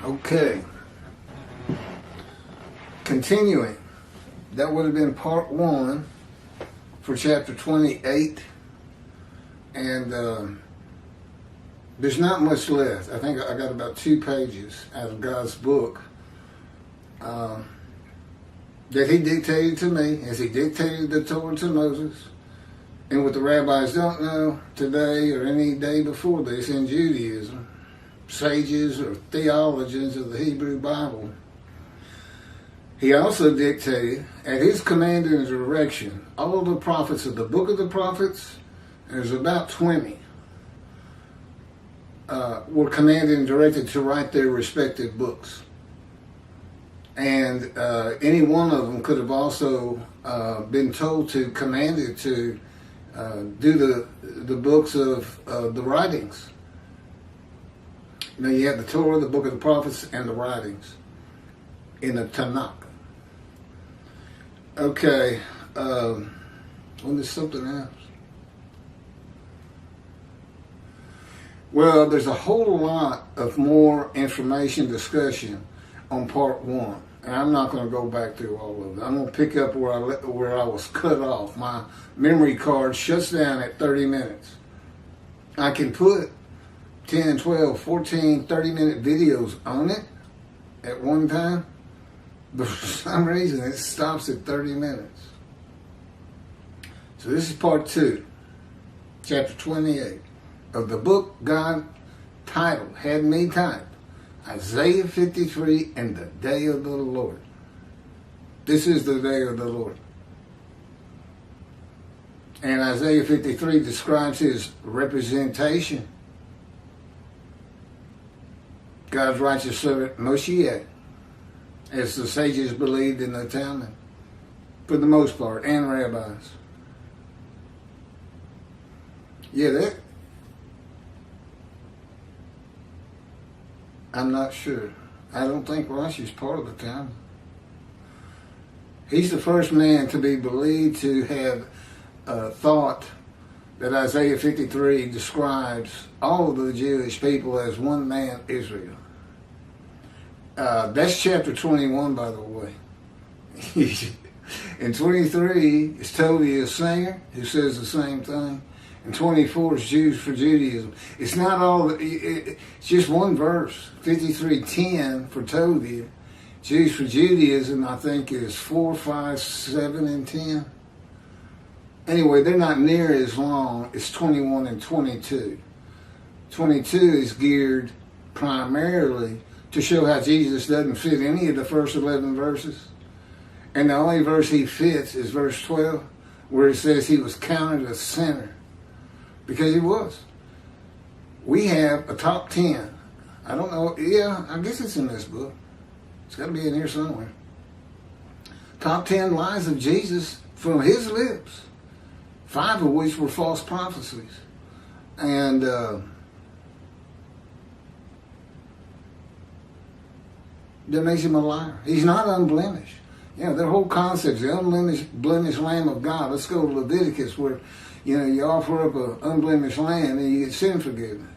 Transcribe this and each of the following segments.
Okay. Continuing. That would have been part 1 for chapter 28. And there's not much left. I think I got about 2 pages out of God's book that he dictated to me as he dictated the Torah to Moses. And what the rabbis don't know today or any day before this in Judaism, sages or theologians of the Hebrew Bible, he also dictated, at his command and direction, all of the prophets of the book of the prophets, there's about 20, were commanded and directed to write their respective books. And any one of them could have also been told to, commanded to do the books of the writings. Now you have the Torah, the book of the prophets, and the writings in the Tanakh. Okay, well, there's something else. Well, there's a whole lot of more information discussion on part 1. And I'm not going to go back through all of it. I'm going to pick up where I was cut off. My memory card shuts down at 30 minutes. I can put 10, 12, 14, 30-minute videos on it at one time, but for some reason it stops at 30 minutes. So this is part 2, chapter 28 of the book God titled, had me type, Isaiah 53 and the day of the Lord. This is the day of the Lord. And Isaiah 53 describes his representation. God's righteous servant Moshiach, as the sages believed in the Talmud, for the most part, and rabbis. Yeah, I'm not sure. I don't think Rashi's part of the Talmud. He's the first man to be believed to have thought that Isaiah 53 describes all of the Jewish people as one man, Israel. That's chapter 21, by the way. In 23, it's Tovia, a singer, who says the same thing. And 24 is Jews for Judaism. It's not all, it's just one verse, 53:10 for Tovia. Jews for Judaism, I think, is 4, 5, 7, and 10. Anyway, they're not near as long as 21 and 22. 22 is geared primarily to show how Jesus doesn't fit any of the first 11 verses. And the only verse he fits is verse 12, where it says he was counted a sinner. Because he was. We have a top 10. I don't know. Yeah, I guess it's in this book. It's got to be in here somewhere. Top 10 lies of Jesus from his lips. 5 of which were false prophecies. And that makes him a liar. He's not unblemished. You know, their whole concept is the unblemished Lamb of God. Let's go to Leviticus where, you know, you offer up an unblemished lamb and you get sin forgiveness.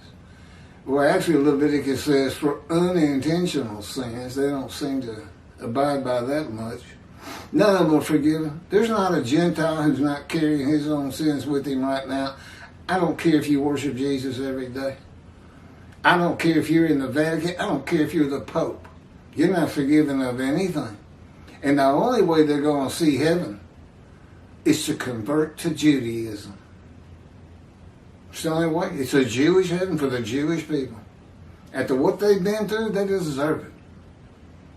Well, actually, Leviticus says for unintentional sins, they don't seem to abide by that much. None of them are forgiven. There's not a Gentile who's not carrying his own sins with him right now. I don't care if you worship Jesus every day. I don't care if you're in the Vatican. I don't care if you're the Pope. You're not forgiven of anything. And the only way they're going to see heaven is to convert to Judaism. It's the only way. It's a Jewish heaven for the Jewish people. After what they've been through, they deserve it.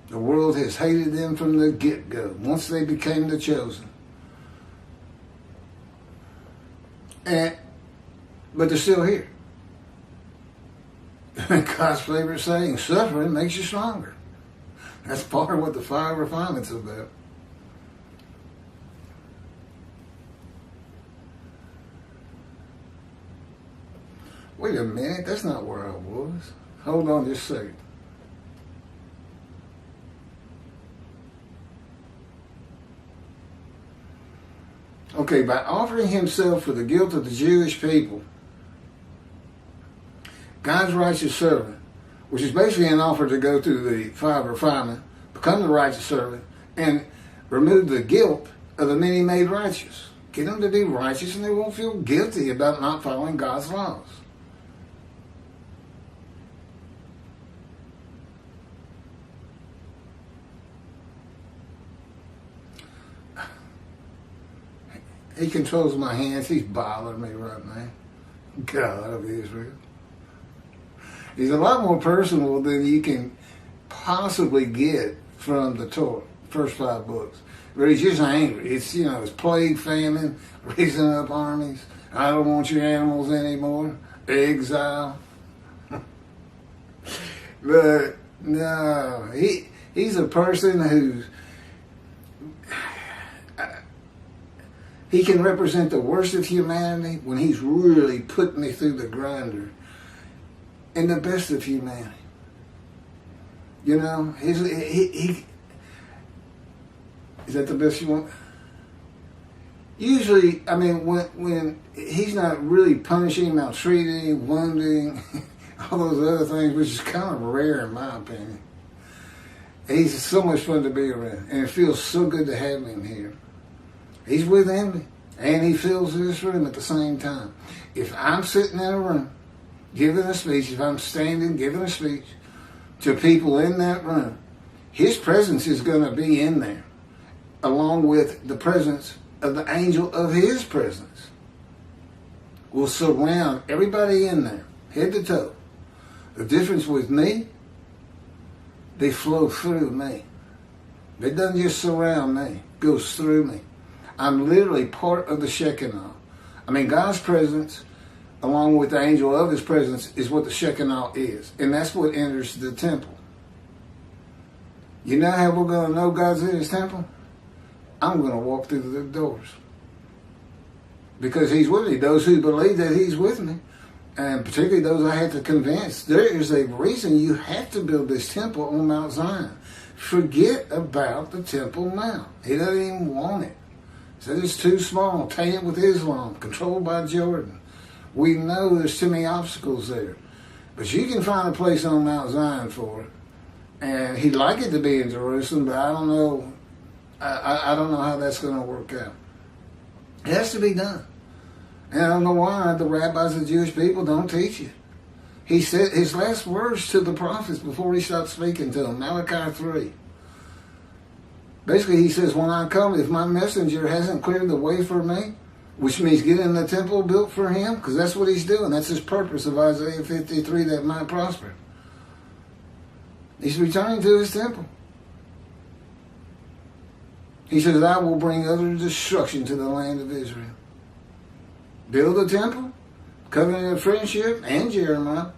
The world has hated them from the get-go, once they became the chosen. But they're still here. God's favorite saying, suffering makes you stronger. That's part of what the fire of refinement's about. Wait a minute, that's not where I was. Hold on just a second. Okay, by offering himself for the guilt of the Jewish people, God's righteous servant which is basically an offer to go through the fire of refinement, become the righteous servant, and remove the guilt of the many made righteous. Get them to be righteous and they won't feel guilty about not following God's laws. He controls my hands. He's bothering me right now. God of Israel. He's a lot more personal than you can possibly get from the Torah, first 5 books. But he's just angry. It's, it's plague, famine, raising up armies. I don't want your animals anymore. Exile. But no, he's a person who's, he can represent the worst of humanity when he's really put me through the grinder, and the best of humanity. He is that the best you want? Usually, when he's not really punishing, maltreating, wounding, all those other things, which is kind of rare in my opinion. He's so much fun to be around, and it feels so good to have him here. He's within me, and he fills this room at the same time. If I'm sitting in a room giving a speech, if I'm standing giving a speech to people in that room, his presence is going to be in there, along with the presence of the angel of his presence. Will surround everybody in there, head to toe. The difference with me, they flow through me. They doesn't just surround me, goes through me. I'm literally part of the Shekinah. God's presence, along with the angel of his presence, is what the Shekinah is. And that's what enters the temple. You know how we're going to know God's in his temple? I'm going to walk through the doors. Because he's with me. Those who believe that he's with me, and particularly those I have to convince, there is a reason you have to build this temple on Mount Zion. Forget about the Temple Mount. He doesn't even want it. Said it's too small, tainted with Islam, controlled by Jordan. We know there's too many obstacles there. But you can find a place on Mount Zion for it. And he'd like it to be in Jerusalem, but I don't know. I don't know how that's going to work out. It has to be done. And I don't know why the rabbis of the Jewish people don't teach it. He said his last words to the prophets before he stopped speaking to them, Malachi 3. Basically, he says, when I come, if my messenger hasn't cleared the way for me, which means getting the temple built for him, because that's what he's doing. That's his purpose of Isaiah 53, that might prosper. He's returning to his temple. He says, I will bring utter destruction to the land of Israel. Build a temple, covenant of friendship, and Jeremiah,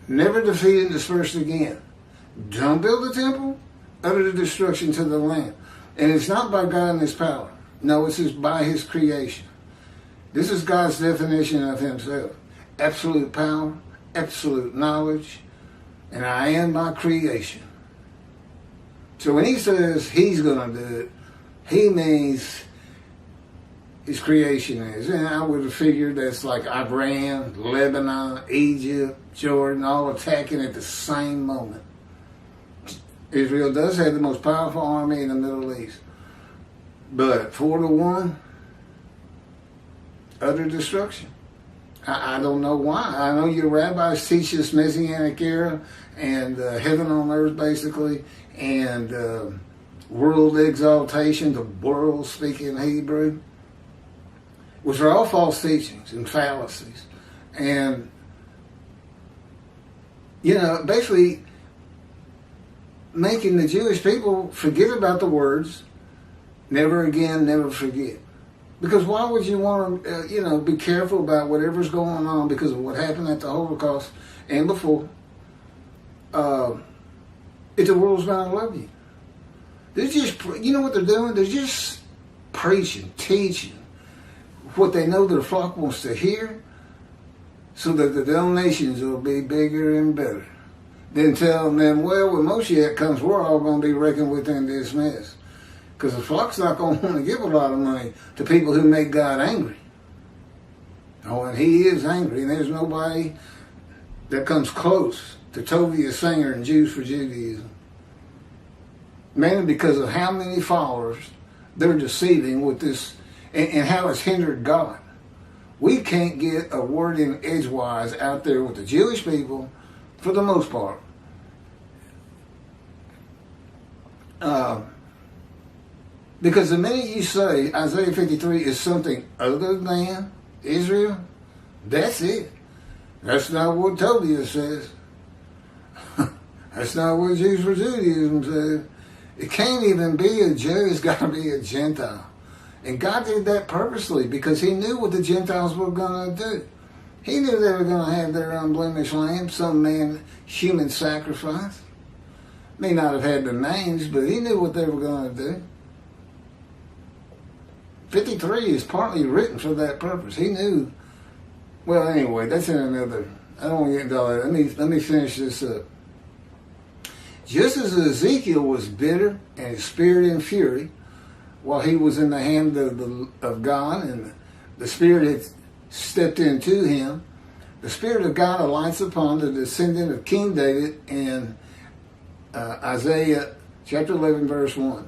never defeat and dispersed again. Don't build a temple, utter destruction to the land. And it's not by God and his power. No, it's just by his creation. This is God's definition of himself. Absolute power, absolute knowledge, and I am my creation. So when he says he's going to do it, he means his creation is. And I would have figured that's like Iran, Lebanon, Egypt, Jordan, all attacking at the same moment. Israel does have the most powerful army in the Middle East. But 4-1, utter destruction. I don't know why. I know your rabbis teach this Messianic era and heaven on earth, basically, and world exaltation, the world speaking Hebrew, which are all false teachings and fallacies. And, basically making the Jewish people forget about the words, never again, never forget. Because why would you want to, be careful about whatever's going on because of what happened at the Holocaust and before, if the world's going to love you? They're just, what they're doing? They're just preaching, teaching what they know their flock wants to hear so that the donations will be bigger and better. Then telling them, well, when Moshiach comes, we're all going to be reckoned with in this mess. Because the flock's not going to want to give a lot of money to people who make God angry. Oh, and he is angry, and there's nobody that comes close to Tovia Singer and Jews for Judaism. Mainly because of how many followers they're deceiving with this, and how it's hindered God. We can't get a word in edgewise out there with the Jewish people, for the most part. Because the minute you say Isaiah 53 is something other than Israel, that's it. That's not what Tobiah says. That's not what Jews for Judaism says. It can't even be a Jew. It's got to be a Gentile. And God did that purposely because he knew what the Gentiles were going to do. He knew they were going to have their unblemished lamb, some man, human sacrifice. May not have had the names, but he knew what they were going to do. 53 is partly written for that purpose. He knew. Well, anyway, that's in another. I don't want to get into all that. Let me finish this up. Just as Ezekiel was bitter and his spirit in fury while he was in the hand of God and the Spirit had stepped into him, the Spirit of God alights upon the descendant of King David in Isaiah chapter 11, verse 1,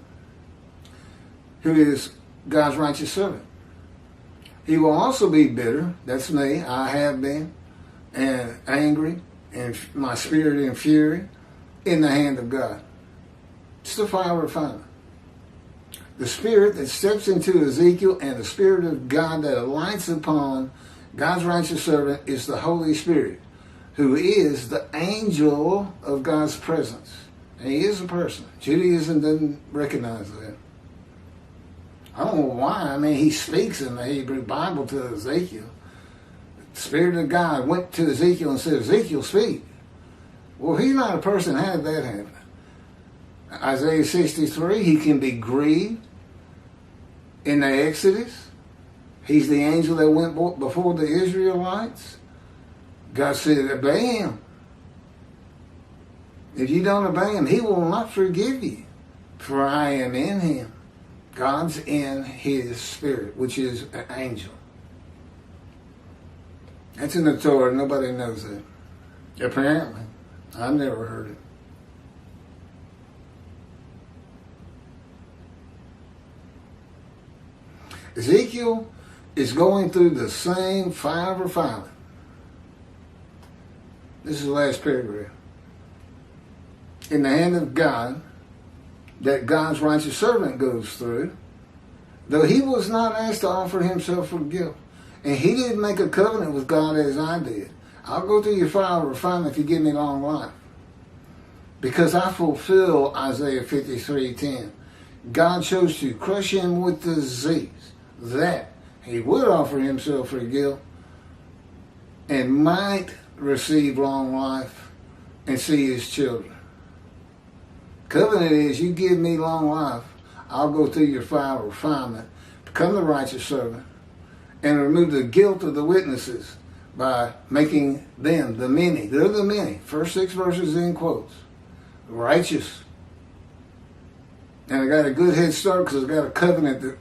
who is God's righteous servant. He will also be bitter, that's me, I have been, and angry, and my spirit in fury, in the hand of God. It's the fire refinement. The Spirit that steps into Ezekiel and the Spirit of God that alights upon God's righteous servant is the Holy Spirit, who is the angel of God's presence. And he is a person. Judaism doesn't recognize that. I don't know why. I mean, he speaks in the Hebrew Bible to Ezekiel. The Spirit of God went to Ezekiel and said, Ezekiel, speak. Well, he's not a person. How did that happen? Isaiah 63, he can be grieved in the Exodus. He's the angel that went before the Israelites. God said, obey him. If you don't obey him, he will not forgive you. For I am in him. God's in his spirit, which is an angel. That's in the Torah. Nobody knows that. Apparently. I've never heard it. Ezekiel is going through the same fire refinement. This is the last paragraph. In the hand of God, that God's righteous servant goes through, though he was not asked to offer himself for guilt. And he didn't make a covenant with God as I did. I'll go through your fire refinement if you give me long life. Because I fulfill Isaiah 53:10. God chose to crush him with disease, that he would offer himself for guilt and might receive long life and see his children. Covenant is, you give me long life, I'll go through your fire refinement, become the righteous servant, and remove the guilt of the witnesses by making them, the many, they're the many, first 6 verses in quotes, righteous. And I got a good head start because I got a covenant that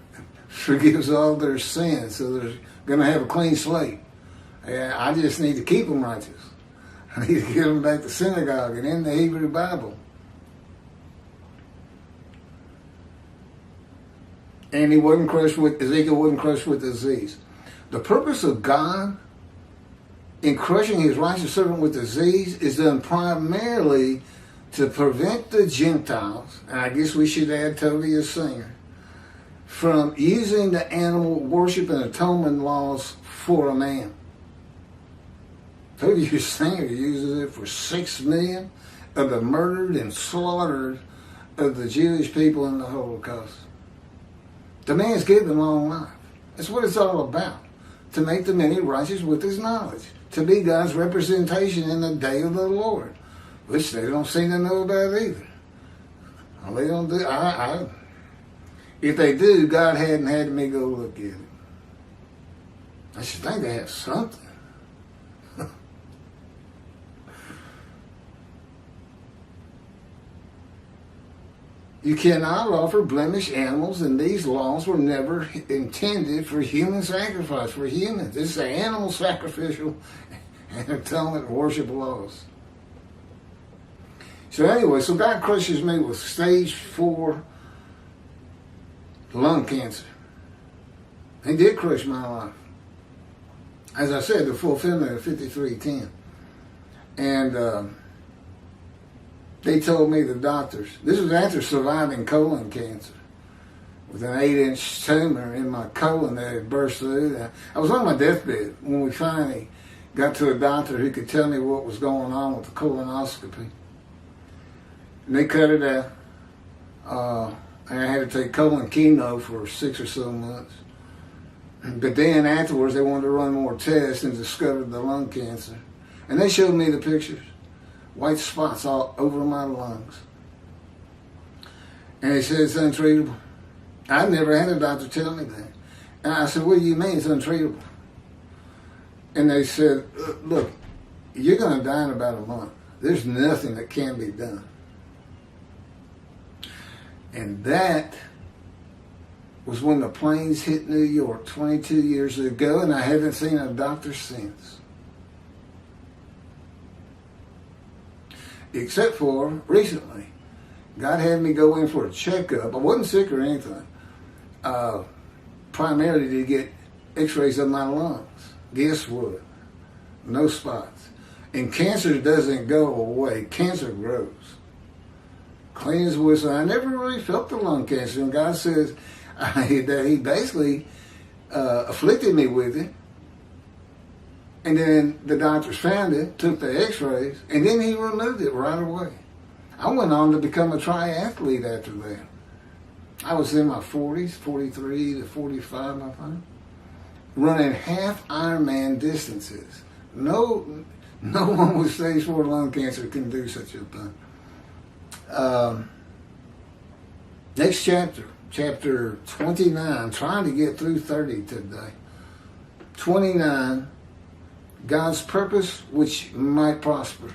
forgives all their sins, so they're going to have a clean slate. And I just need to keep them righteous. I need to get them back to synagogue and in the Hebrew Bible. And he wasn't crushed with, Ezekiel wasn't crushed with disease. The purpose of God in crushing his righteous servant with disease is done primarily to prevent the Gentiles, and I guess we should add Tovia Singer, from using the animal worship and atonement laws for a man. Tovia Singer uses it for 6 million of the murdered and slaughtered of the Jewish people in the Holocaust. The man's given long life. That's what it's all about. To make the many righteous with his knowledge. To be God's representation in the day of the Lord. Which they don't seem to know about either. Well, they don't do. If they do, God hadn't had me go look at it. I should think they have something. You cannot offer blemished animals, and these laws were never intended for human sacrifice, for humans. This is an animal sacrificial and atonement worship laws. So anyway, so God crushes me with stage 4 lung cancer. He did crush my life. As I said, the fulfillment of 53:10. And they told me, the doctors, this was after surviving colon cancer, with an 8-inch tumor in my colon that had burst through. I was on my deathbed when we finally got to a doctor who could tell me what was going on with the colonoscopy. And they cut it out. And I had to take colon chemo for 6 or so months. But then afterwards, they wanted to run more tests and discovered the lung cancer. And they showed me the pictures. White spots all over my lungs. And they said it's untreatable. I've never had a doctor tell me that. And I said, what do you mean it's untreatable? And they said, look, you're going to die in about a month. There's nothing that can be done. And that was when the planes hit New York 22 years ago, and I haven't seen a doctor since. Except for recently. God had me go in for a checkup. I wasn't sick or anything. Primarily to get x-rays of my lungs. Guess what? No spots. And cancer doesn't go away. Cancer grows. Clean as a whistle. I never really felt the lung cancer. And God says that He basically afflicted me with it. And then the doctors found it, took the x-rays, and then He removed it right away. I went on to become a triathlete after that. I was in my 40s, 43 to 45, I think, running half Ironman distances. No one with stage 4 lung cancer can do such a thing. Next chapter 29, trying to get through 30 today. 29, God's purpose which might prosper.